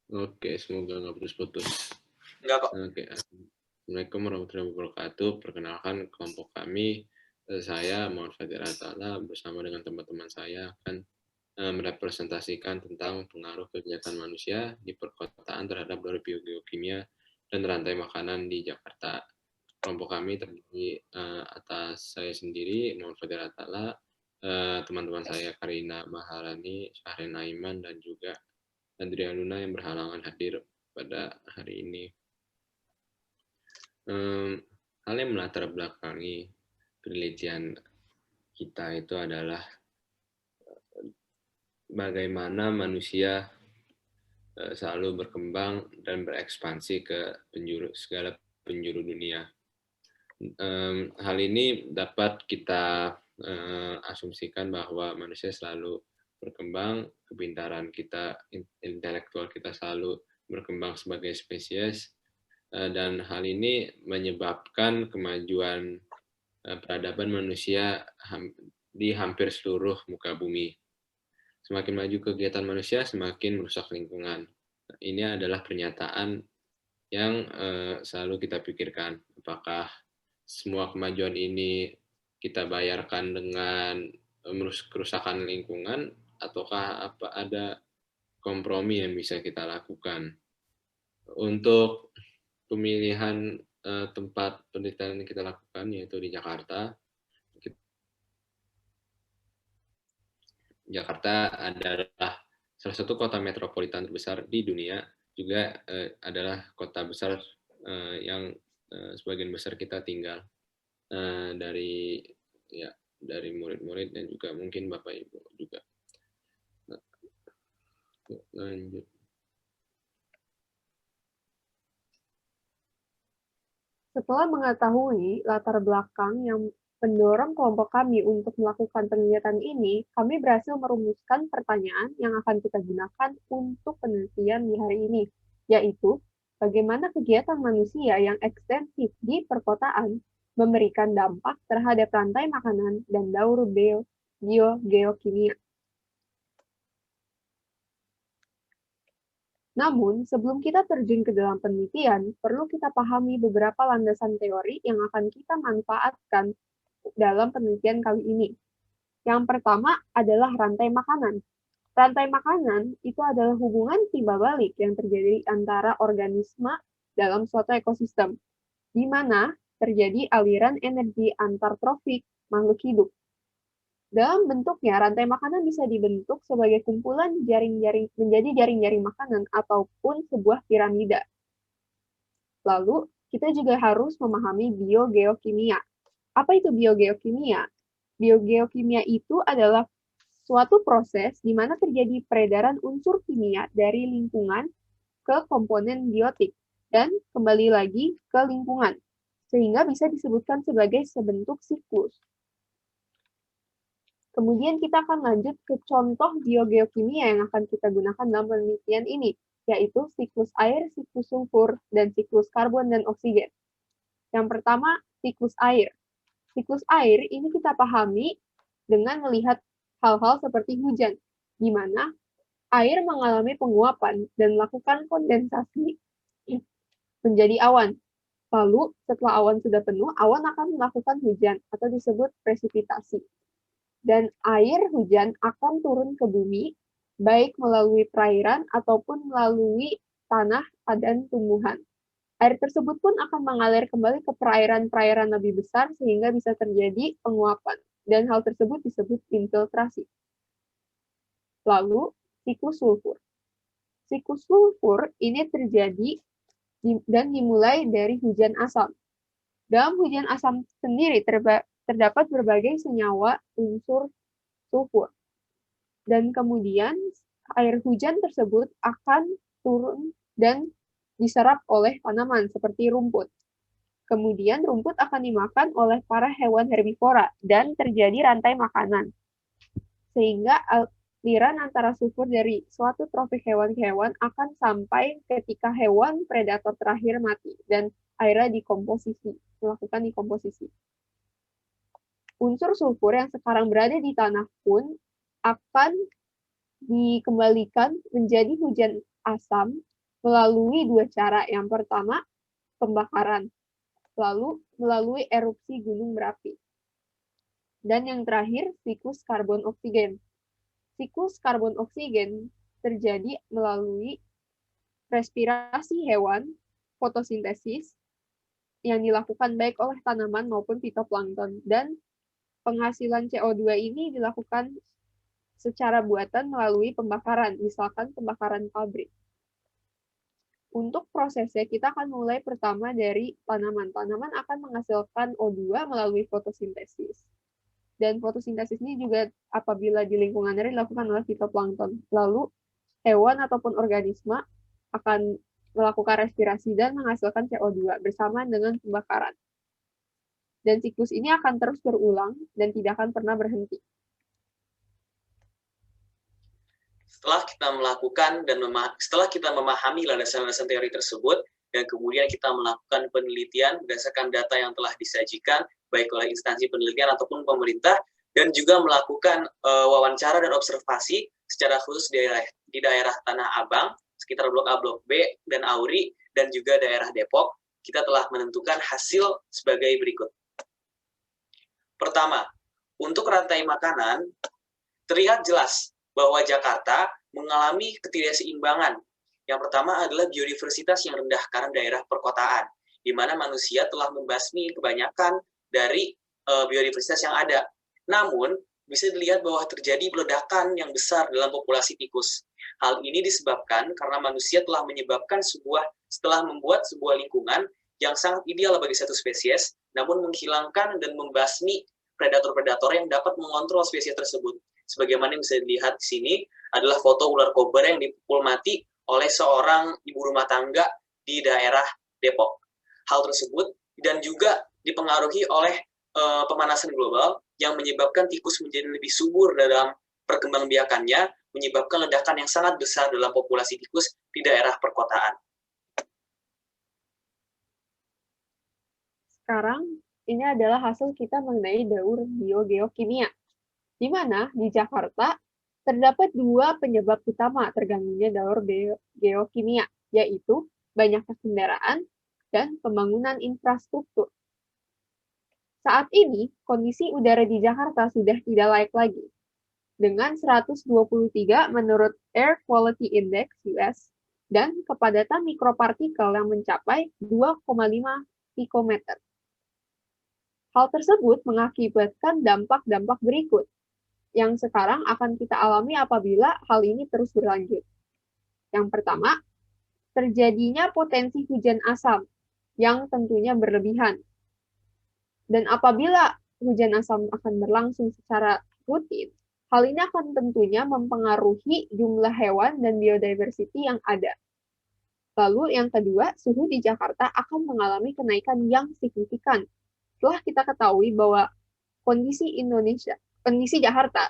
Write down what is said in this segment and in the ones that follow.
Oke, semoga nggak putus-putus. Enggak kok. Oke, Assalamualaikum warahmatullahi wabarakatuh. Perkenalkan kelompok kami, saya Muhammad Fatir Atala bersama dengan teman-teman saya akan merepresentasikan tentang pengaruh kegiatan manusia di perkotaan terhadap biogeokimia dan rantai makanan di Jakarta. Kelompok kami terdiri atas saya sendiri, Muhammad Fatir Atala, teman-teman saya Karina Maharani, Syahren Aiman, dan juga Andrea Luna yang berhalangan hadir pada hari ini. Hal yang melatar belakangi penelitian kita itu adalah bagaimana manusia selalu berkembang dan berekspansi ke segala penjuru dunia. Hal ini dapat kita asumsikan bahwa manusia selalu berkembang, kepintaran kita, intelektual kita selalu berkembang sebagai spesies, dan hal ini menyebabkan kemajuan peradaban manusia di hampir seluruh muka bumi. Semakin maju kegiatan manusia, semakin merusak lingkungan. Ini adalah pernyataan yang selalu kita pikirkan. Apakah semua kemajuan ini kita bayarkan dengan kerusakan lingkungan, ataukah ada kompromi yang bisa kita lakukan? Untuk pemilihan tempat penelitian yang kita lakukan, yaitu di Jakarta. Jakarta adalah salah satu kota metropolitan terbesar di dunia, juga adalah kota besar yang sebagian besar kita tinggal, dari ya dari murid-murid dan juga mungkin Bapak Ibu juga. Lanjut. Setelah mengetahui latar belakang yang mendorong kelompok kami untuk melakukan penelitian ini, kami berhasil merumuskan pertanyaan yang akan kita gunakan untuk penelitian di hari ini, yaitu bagaimana kegiatan manusia yang ekstensif di perkotaan memberikan dampak terhadap rantai makanan dan daur biogeokimia. Namun, sebelum kita terjun ke dalam penelitian, perlu kita pahami beberapa landasan teori yang akan kita manfaatkan dalam penelitian kali ini. Yang pertama adalah rantai makanan. Rantai makanan itu adalah hubungan timbal balik yang terjadi antara organisme dalam suatu ekosistem, di mana terjadi aliran energi antar trofik makhluk hidup. Dalam bentuknya, rantai makanan bisa dibentuk sebagai kumpulan jaring-jaring menjadi jaring-jaring makanan ataupun sebuah piramida. Lalu, kita juga harus memahami biogeokimia. Apa itu biogeokimia? Biogeokimia itu adalah suatu proses di mana terjadi peredaran unsur kimia dari lingkungan ke komponen biotik dan kembali lagi ke lingkungan, sehingga bisa disebutkan sebagai sebentuk siklus. Kemudian kita akan lanjut ke contoh biogeokimia yang akan kita gunakan dalam penelitian ini, yaitu siklus air, siklus sulfur, dan siklus karbon dan oksigen. Yang pertama, siklus air. Siklus air ini kita pahami dengan melihat hal-hal seperti hujan, di mana air mengalami penguapan dan melakukan kondensasi menjadi awan. Lalu, setelah awan sudah penuh, awan akan melakukan hujan atau disebut presipitasi. Dan air hujan akan turun ke bumi, baik melalui perairan ataupun melalui tanah dan tumbuhan. Air tersebut pun akan mengalir kembali ke perairan-perairan lebih besar sehingga bisa terjadi penguapan, dan hal tersebut disebut infiltrasi. Lalu, siklus sulfur. Siklus sulfur ini terjadi dan dimulai dari hujan asam. Dalam hujan asam sendiri terdapat berbagai senyawa unsur sulfur. Dan kemudian air hujan tersebut akan turun dan diserap oleh tanaman seperti rumput. Kemudian rumput akan dimakan oleh para hewan herbivora dan terjadi rantai makanan. Sehingga aliran antara sulfur dari suatu trofik hewan ke hewan akan sampai ketika hewan predator terakhir mati dan akhirnya melakukan dekomposisi. Unsur sulfur yang sekarang berada di tanah pun akan dikembalikan menjadi hujan asam melalui dua cara. Yang pertama, pembakaran, lalu melalui erupsi gunung berapi. Dan yang terakhir, siklus karbon oksigen. Siklus karbon oksigen terjadi melalui respirasi hewan, fotosintesis, yang dilakukan baik oleh tanaman maupun fitoplankton. Dan penghasilan CO2 ini dilakukan secara buatan melalui pembakaran, misalkan pembakaran pabrik. Untuk prosesnya, kita akan mulai pertama dari tanaman. Tanaman akan menghasilkan O2 melalui fotosintesis. Dan fotosintesis ini juga apabila di lingkungan air dilakukan oleh fitoplankton. Lalu, hewan ataupun organisme akan melakukan respirasi dan menghasilkan CO2 bersamaan dengan pembakaran. Dan siklus ini akan terus berulang dan tidak akan pernah berhenti. Setelah kita memahami landasan-landasan teori tersebut, dan kemudian kita melakukan penelitian berdasarkan data yang telah disajikan, baik oleh instansi penelitian ataupun pemerintah, dan juga melakukan wawancara dan observasi secara khusus di daerah Tanah Abang, sekitar Blok A, Blok B, dan Auri, dan juga daerah Depok, kita telah menentukan hasil sebagai berikut. Pertama, untuk rantai makanan, terlihat jelas bahwa Jakarta mengalami ketidakseimbangan. Yang pertama adalah biodiversitas yang rendah karena daerah perkotaan, di mana manusia telah membasmi kebanyakan dari biodiversitas yang ada. Namun, bisa dilihat bahwa terjadi ledakan yang besar dalam populasi tikus. Hal ini disebabkan karena manusia telah membuat sebuah lingkungan yang sangat ideal bagi satu spesies, namun menghilangkan dan membasmi predator-predator yang dapat mengontrol spesies tersebut. Sebagaimana yang bisa dilihat di sini adalah foto ular kobra yang dipukul mati oleh seorang ibu rumah tangga di daerah Depok. Hal tersebut dan juga dipengaruhi oleh pemanasan global yang menyebabkan tikus menjadi lebih subur dalam perkembangbiakannya, menyebabkan ledakan yang sangat besar dalam populasi tikus di daerah perkotaan. Sekarang, ini adalah hasil kita mengenai daur biogeokimia, di mana di Jakarta terdapat dua penyebab utama terganggunya daur geokimia, yaitu banyaknya kendaraan dan pembangunan infrastruktur. Saat ini, kondisi udara di Jakarta sudah tidak layak lagi. Dengan 123 menurut Air Quality Index US dan kepadatan mikropartikel yang mencapai 2,5 pikometer. Hal tersebut mengakibatkan dampak-dampak berikut yang sekarang akan kita alami apabila hal ini terus berlanjut. Yang pertama, terjadinya potensi hujan asam yang tentunya berlebihan. Dan apabila hujan asam akan berlangsung secara rutin, hal ini akan tentunya mempengaruhi jumlah hewan dan biodiversity yang ada. Lalu yang kedua, suhu di Jakarta akan mengalami kenaikan yang signifikan. Setelah kita ketahui bahwa kondisi Jakarta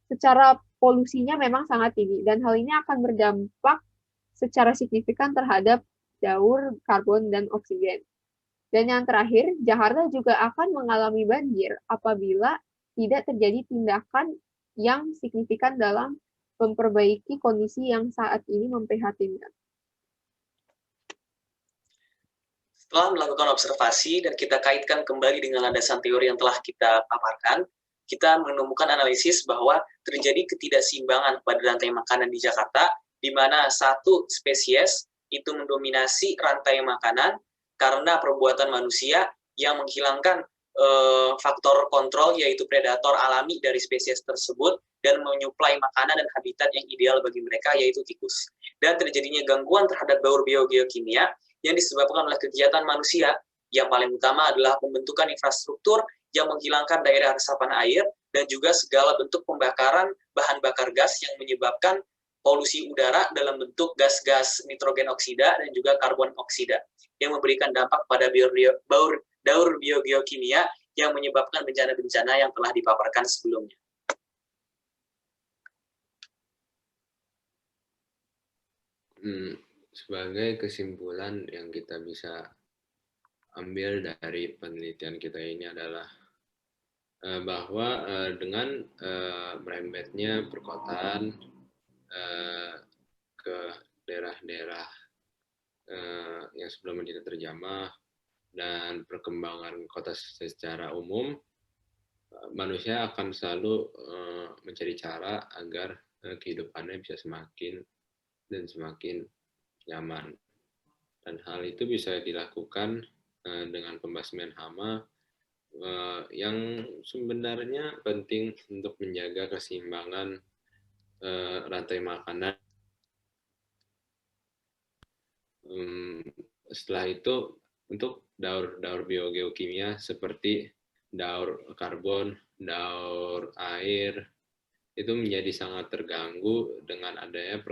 secara polusinya memang sangat tinggi dan hal ini akan berdampak secara signifikan terhadap daur karbon dan oksigen. Dan yang terakhir, Jakarta juga akan mengalami banjir apabila tidak terjadi tindakan yang signifikan dalam memperbaiki kondisi yang saat ini memprihatinkan. Setelah melakukan observasi dan kita kaitkan kembali dengan landasan teori yang telah kita paparkan, kita menemukan analisis bahwa terjadi ketidakseimbangan pada rantai makanan di Jakarta, di mana satu spesies itu mendominasi rantai makanan karena perbuatan manusia yang menghilangkan faktor kontrol, yaitu predator alami dari spesies tersebut, dan menyuplai makanan dan habitat yang ideal bagi mereka, yaitu tikus. Dan terjadinya gangguan terhadap daur biogeokimia yang disebabkan oleh kegiatan manusia, yang paling utama adalah pembentukan infrastruktur yang menghilangkan daerah resapan air, dan juga segala bentuk pembakaran bahan bakar gas yang menyebabkan polusi udara dalam bentuk gas-gas nitrogen oksida dan juga karbon oksida, yang memberikan dampak pada daur biogeokimia yang menyebabkan bencana-bencana yang telah dipaparkan sebelumnya. Sebagai kesimpulan yang kita bisa ambil dari penelitian kita ini adalah bahwa dengan merembetnya perkotaan ke daerah-daerah yang sebelumnya tidak terjamah, dan perkembangan kota secara umum, manusia akan selalu mencari cara agar kehidupannya bisa semakin dan semakin nyaman. Dan hal itu bisa dilakukan dengan pembasmian hama yang sebenarnya penting untuk menjaga keseimbangan rantai makanan. Setelah itu, untuk daur biogeokimia seperti daur karbon, daur air, itu menjadi sangat terganggu dengan adanya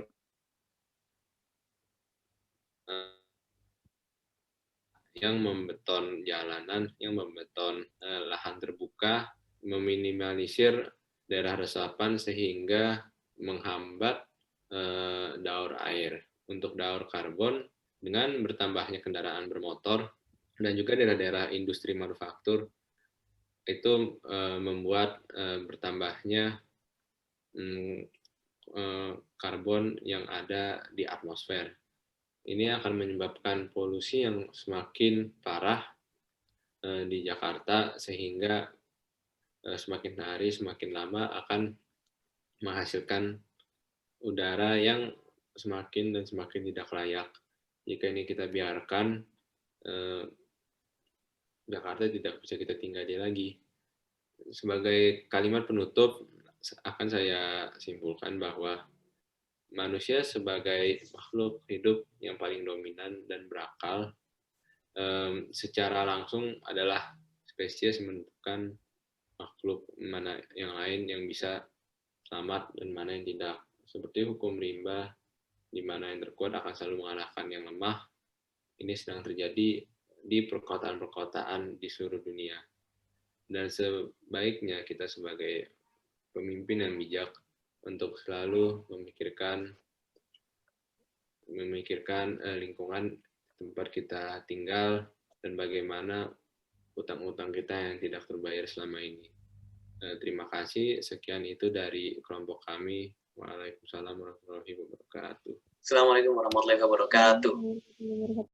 yang membeton jalanan, yang membeton lahan terbuka, meminimalisir daerah resapan sehingga menghambat daur air. Untuk daur karbon, dengan bertambahnya kendaraan bermotor dan juga daerah-daerah industri manufaktur, itu membuat bertambahnya karbon yang ada di atmosfer. Ini akan menyebabkan polusi yang semakin parah di Jakarta, sehingga semakin hari semakin lama akan menghasilkan udara yang semakin dan semakin tidak layak. Jika ini kita biarkan, Jakarta tidak bisa kita tinggali lagi. Sebagai kalimat penutup, akan saya simpulkan bahwa manusia sebagai makhluk hidup yang paling dominan dan berakal, secara langsung adalah spesies menentukan makhluk mana yang lain yang bisa selamat dan mana yang tidak. Seperti hukum rimba, di mana yang terkuat akan selalu mengalahkan yang lemah. Ini sedang terjadi di perkotaan-perkotaan di seluruh dunia. Dan sebaiknya kita sebagai pemimpin yang bijak untuk selalu memikirkan lingkungan tempat kita tinggal dan bagaimana utang-utang kita yang tidak terbayar selama ini. Terima kasih. Sekian itu dari kelompok kami. Waalaikumsalam warahmatullahi wabarakatuh. Assalamualaikum warahmatullahi wabarakatuh.